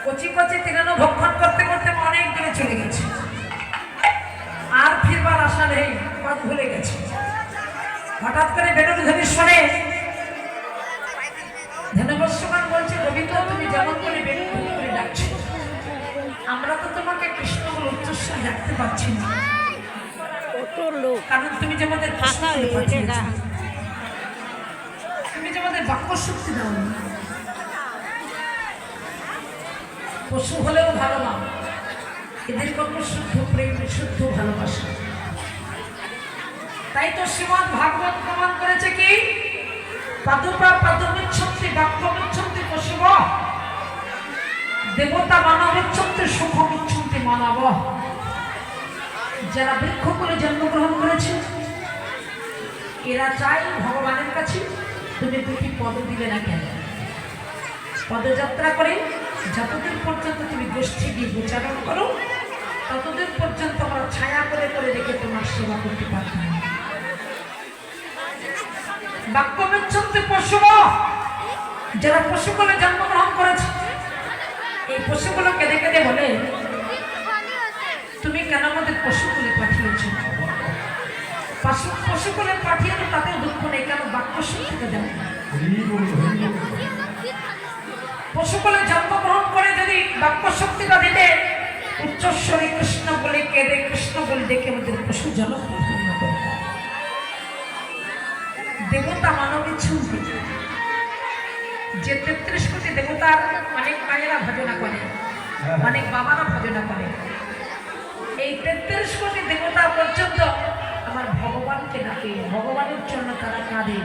কচি কচি তৃণানো ভক্ষণ করতে করতে অনেক দূরে চলে গেছে, আর ফিরবার আশা নেই, পথ ভুলে গেছে। হঠাৎ করে বেলুন ধ্বনি শোনে, ধনবস্যমান বলছে, গোবিন্দ তুমি যেমন করে বেলুন ধ্বনি করে ডাকছো, আমরা তো তোমাকে কৃষ্ণ বলে উচ্চস্বরে ডাকতে পারছি না, কারণ তুমি যে আমাদের তুমি যে আমাদের বাক্য শক্তি দাও। পশু হলেও ভালো না, এদের কত শুদ্ধ প্রেম, শুদ্ধ ভালোবাসা। তাই তো শ্রীমদ ভাগবত প্রমাণ করেছে কি, পাদুপা পাদমিচ্ছন্তি বাক্যমিচ্ছন্তি পশুব, দেবতা মানবিচ্ছন্তি সুখমিচ্ছন্তি মানব। যারা বৃক্ষ করে জন্মগ্রহণ করেছে, এরা চাই ভগবানের কাছে তুমি দুটি পদ দিলে না কেন। পদযাত্রা করে যতদিন পর্যন্ত তুমি গোষ্ঠী গিয়ে উচ্চারণ করো, ততদিন পর্যন্ত আমরা ছায়া করে করে রেখে তোমার সেবা করতে পারব না। বাক্যমিচ্ছন্তি পশুব, যারা পশুকুলে জন্মগ্রহণ করেছে, এই পশুগুলো কেঁদে কেঁদে বলে, তুমি কেন আমাদের পশুকুলে পাঠিয়েছ? পশুকুলে পাঠিয়ে তো তাতেও দুঃখ নেই, কেন বাক্য শক্তিকে দেব? পশুকুলে জন্মগ্রহণ করে যদি বাক্য শক্তিটা দিতে, উচ্চস্বরে কৃষ্ণ বলে কেঁদে কৃষ্ণ বলে দেখে আমাদের পশু জনক দেবতা মানবিচ্ছন্তি। যে 33 কোটি দেবতার অনেক মায়েরা ভজনা করে, অনেক বাবারা ভজনা করে, এই 33 কোটি দেবতা পর্যন্ত আমার ভগবানকে ডাকে, ভগবানের জন্য তারা কাঁদে।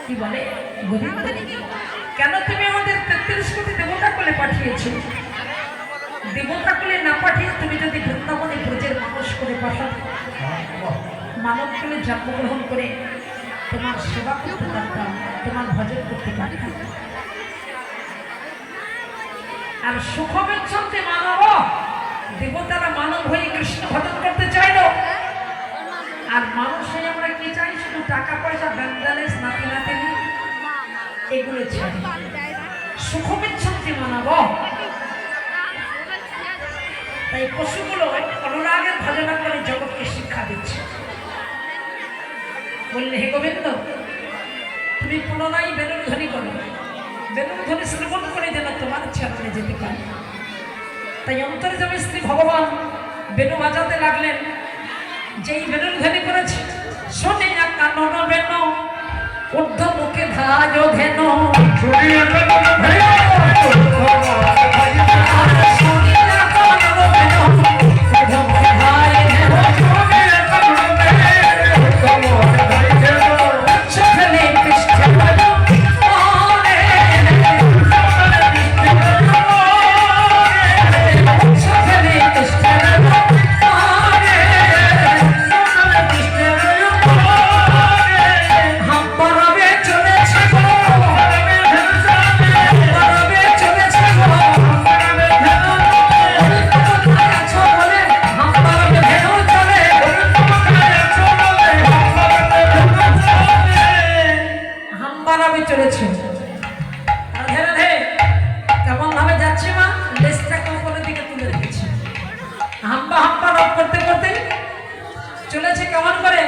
কি বলে, গোবিন্দ কেন তুমি আমাদের 33 কোটি দেবতা কোলে পাঠিয়েছো? দেবতা কোলে না পাঠিয়ে তুমি যদি বৃন্দাবনে ব্রজের মানুষ করে পাঠাও, মানব কোলে জন্মগ্রহণ করে তোমার সেবা করতে পারতাম, তোমার ভজন করতে পারতাম। আর সুখমিচ্ছন্তি মানব, দেবতারা মানব হয়ে কৃষ্ণ ভজন করতে চাইল, আর মানুষ হয়ে আমরা কি চাই? শুধু টাকা পয়সা, ব্যাংক নাতি নাতিনি এগুলো চাই। সুখমিচ্ছন্তি মানব। তাই পশুগুলো অনুরাগের ভজনা করে জগৎকে শিক্ষা দিচ্ছে। বললে, হে গোবিন্দ, তুমি পুনরায় বেলুন ধ্বনি করো, বেলুন ধ্বনি শ্রবণ করে যেন তোমার চরণে যেতে পারে। তাই অন্তর্যামী শ্রী ভগবান বেনু বাজাতে লাগলেন। যেই বেলুন ধ্বনি করেছে, শোনে কানন বেনু ঊর্ধ্ব মুখে ধাজ ধেন, চলেছে। রাধে রাধে। কেমন ভাবে যাচ্ছে মা? লেজটাকে উপরের দিকে তুলে রেখেছে, হাম্বা হাম্বা রব করতে করতে চলেছে। কেমন করে?